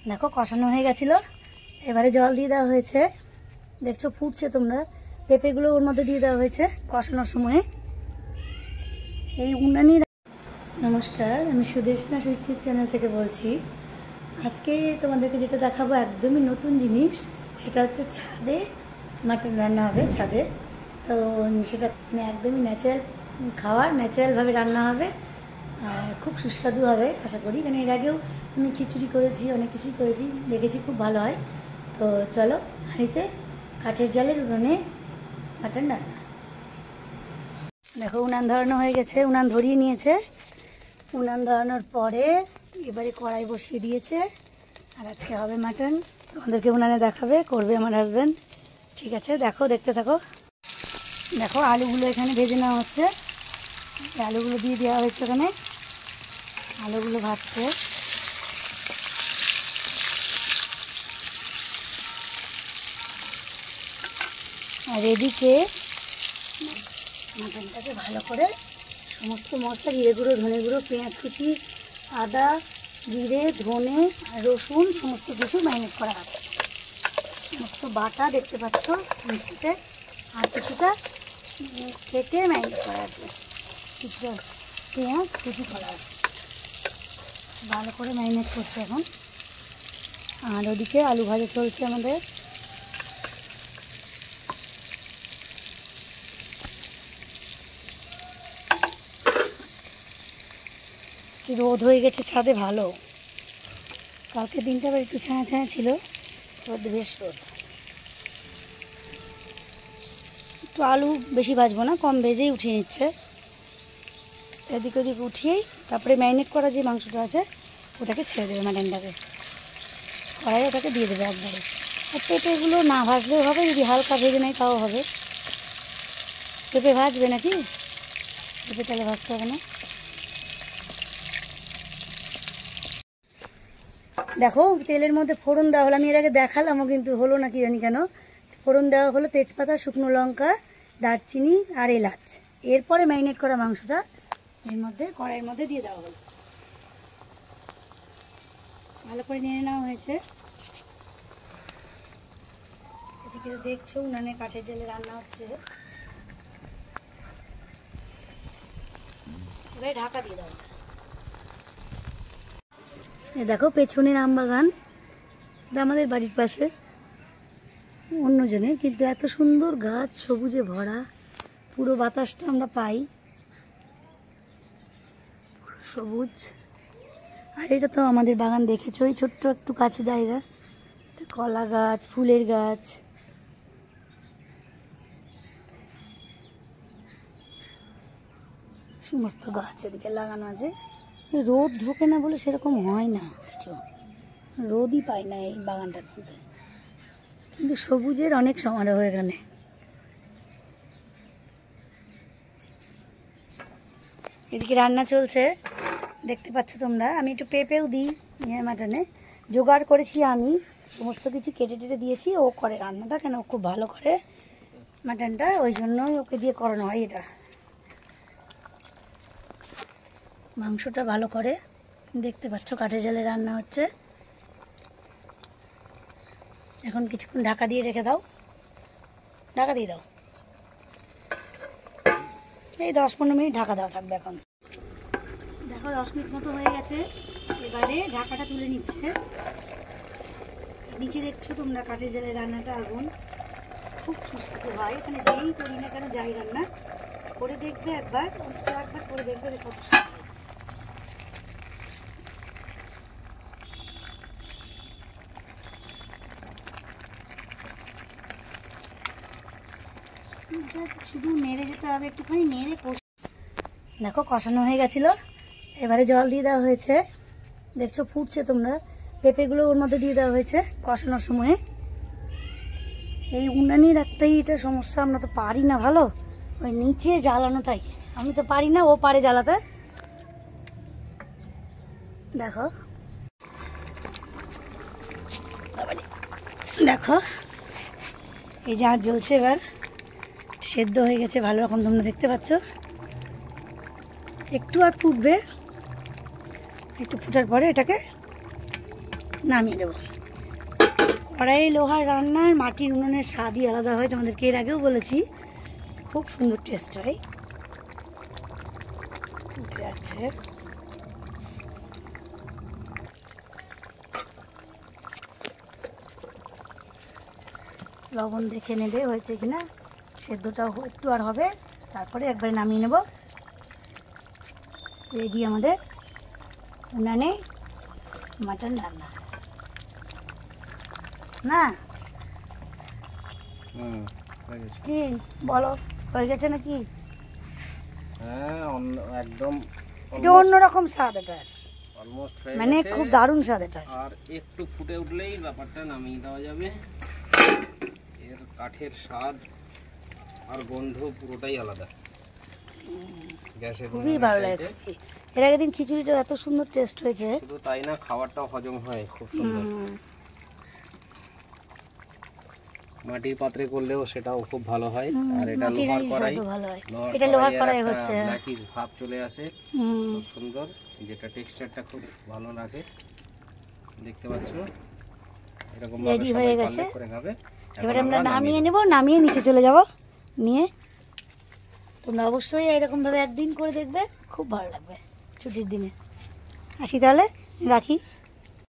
দেখো কষানো হয়ে গেছিলো, এবারে জল দিয়ে দেওয়া হয়েছে। দেখছো ফুটছে তোমরা, পেঁপেগুলো ওর মধ্যে দিয়ে দেওয়া হয়েছে কষানোর সময়ে। এই উনানি। নমস্কার, আমি সুদেশনা ইউটিউব চ্যানেল থেকে বলছি। আজকে তোমাদেরকে যেটা দেখাবো একদমই নতুন জিনিস, সেটা হচ্ছে ছাদে মাটন রান্না হবে ছাদে। তো সেটা একদমই ন্যাচারাল খাবার, ন্যাচারালভাবে রান্না হবে, খুব সুস্বাদু হবে আশা করি। কারণ এর আগেও আমি খিচুড়ি করেছি, অনেক কিছুই করেছি, দেখেছি খুব ভালো হয়। তো চলো হাঁড়িতে কাঠের জালের উনুনে মাটন রান্না। দেখো উনান ধরানো হয়ে গেছে, উনান ধরিয়ে নিয়েছে। উনান ধরানোর পরে এবারে কড়াই বসিয়ে দিয়েছে, আর আজকে হবে মাটন। তোমাদেরকে উনানে দেখাবে, করবে আমার হাজব্যান্ড। ঠিক আছে, দেখো, দেখতে থাকো। দেখো আলুগুলো এখানে ভেজে নেওয়া হচ্ছে, আলুগুলো দিয়ে দেওয়া হয়েছে এখানে, আলুগুলো ভাজছে। আর এদিকে মাটনটাকে ভালো করে সমস্ত মশলা, জিরে গুঁড়ো, ধনে গুঁড়ো, পেঁয়াজ কুচি, আদা, জিরে, ধনে আর রসুন সমস্ত কিছু ম্যারিনেট করা আছে। সমস্ত বাটা দেখতে পাচ্ছ মিক্সিতে, আর কিছুটা কেটে ম্যারিনেট করা আছে, কিছুটা পেঁয়াজ কুচি করা আছে। ভালো করে ম্যারিনেট করছে এখন। আর ওদিকে আলু ভাজা চলছে আমাদের। রোদ হয়ে গেছে ছাদে ভালো, কালকে দিনটা আবার একটু ছায়া ছায়া ছিল, রোদ বেশ রোদ। একটু আলু বেশি ভাজবো না, কম ভেজেই উঠিয়ে নিচ্ছে। এদিক ওদিক উঠিয়েই তারপরে ম্যারিনেট করা যে মাংসটা আছে ওটাকে ছেড়ে দেবে, মাটনটাকে কড়াই ওটাকে দিয়ে দেবে একবারে। আর পেঁপেগুলো না ভাজলেও হবে, যদি হালকা ভেজে নেয় তাও হবে। পেঁপে ভাজবে নাকি? পেঁপে তাহলে ভাজতে হবে না। দেখো তেলের মধ্যে ফোড়ন দেওয়া হলো, আমি এর আগে দেখালামও কিন্তু হলো না কি জানি কেন। ফোড়ন দেওয়া হলো তেজপাতা, শুকনো লঙ্কা, দারচিনি আর এলাচ। এরপরে ম্যারিনেট করা মাংসটা এর মধ্যে কড়াইয়ের মধ্যে দিয়ে দেওয়া হলো, ভালো করে নেড়ে নেওয়া হয়েছে। এদিকে দেখছো উনানে কাঠের জালে রান্না হচ্ছে, এবারে ঢাকা দিয়ে দেওয়া। দেখো পেছনের আম বাগান, এটা আমাদের বাড়ির পাশে অন্যজনের, কিন্তু এত সুন্দর গাছ, সবুজে ভরা, পুরো বাতাসটা আমরা পাই, পুরো সবুজ। আর এটা তো আমাদের বাগান দেখেছো, ওই ছোট্ট একটু কাছে জায়গা, কলা গাছ, ফুলের গাছ, সমস্ত গাছ এদিকে লাগানো আছে। রোদ ঢোকে না বলে সেরকম হয় না কিছু, রোদই পাই না এই বাগানটার মধ্যে, কিন্তু সবুজের অনেক সমারোহ এখানে। এদিকে রান্না চলছে দেখতে পাচ্ছ তোমরা। আমি একটু পেঁপেও দিই মাটনে, জোগাড় করেছি আমি, সমস্ত কিছু কেটে টেটে দিয়েছি। ও করে রান্নাটা, কেন ও খুব ভালো করে মাটনটা, ওই জন্যই ওকে দিয়ে করানো হয়। এটা মাংসটা ভালো করে, দেখতে পাচ্ছ কাঠের জালে রান্না হচ্ছে। এখন কিছুক্ষণ ঢাকা দিয়ে রেখে দাও, ঢাকা দিয়ে দাও, এই 10-15 মিনিট ঢাকা দেওয়া থাকবে। এখন দেখো 10 মিনিট মতো হয়ে গেছে, এবারে ঢাকাটা তুলে নিচ্ছে। নিচে দেখছো তোমরা কাঠের জালে রান্নাটা, আগুন খুব সুস্বাদু হয়। এখানে যেই করি না কেন, যাই রান্না করে দেখবে একবার, একবার করে দেখবে কত স্বাদ হয়। শুধু নেড়ে যেতে হবে, একটুখানি নেড়ে কষে। দেখো কষানো হয়ে গেছিলো, এবারে জল দিয়ে দেওয়া হয়েছে। দেখছো ফুটছে তোমরা, পেঁপেগুলো ওর মধ্যে দিয়ে দেওয়া হয়েছে কষানোর সময়ে। এই উনানির একটাই এটা সমস্যা, আমরা তো পারি না ভালো ওই নিচে জ্বালানোটাই, আমি তো পারি না, ও পারে জ্বালাতে। দেখো দেখো এই যে আঁচ জ্বলছে, এবার সেদ্ধ হয়ে গেছে ভালো রকম, তোমরা দেখতে পাচ্ছ। একটু আর ফুটবে, একটু ফুটার পরে এটাকে নামিয়ে দেবো। কড়াই লোহার রান্নার মাটির উনুনের স্বাদই আলাদা হয়, তোমাদেরকে এর আগেও বলেছি, খুব সুন্দর টেস্ট হয়। উঠে যাচ্ছে। লবণ দেখে নেবে হয়েছে কিনা, সেদ্ধটাও একটু আর হবে, তারপরে একবারে নামিয়ে নেব। রেডি আমাদের উনানে মাটন রান্না। না কি বলো, হয়ে গেছে নাকি? হ্যাঁ একদম, এটা অন্যরকম স্বাদ, এটা অলমোস্ট মানে খুব দারুণ স্বাদ এটা। আর একটু ফুটে উঠলেই ব্যাপারটা নামিয়ে দেওয়া যাবে। এর কাঠের স্বাদ আর গন্ধ পুরোটাই আলাদা। খুবই ভালো লাগে। এর আগের দিন খিচুড়িটা এত সুন্দর টেস্ট হয়েছে, শুধু তাই না, খাবারটাও হজম হয় খুব সুন্দর। মাটির পাত্রে করলেও সেটাও খুব ভালো হয়। আর এটা লোহার কড়াই, এটা লোহার কড়াই হচ্ছে, ব্ল্যাকিশ ভাব চলে আসে, খুব সুন্দর, যেটা টেক্সচারটা খুব ভালো লাগে। দেখতে পাচ্ছ এরকম রেডি হয়ে গেছে। করে খাবে। এবারে আমরা নামিয়ে নেব, নামিয়ে নিচে চলে যাব নিয়ে। তোমরা অবশ্যই এরকম ভাবে একদিন করে দেখবে, খুব ভালো লাগবে ছুটির দিনে। আসি তাহলে, রাখি।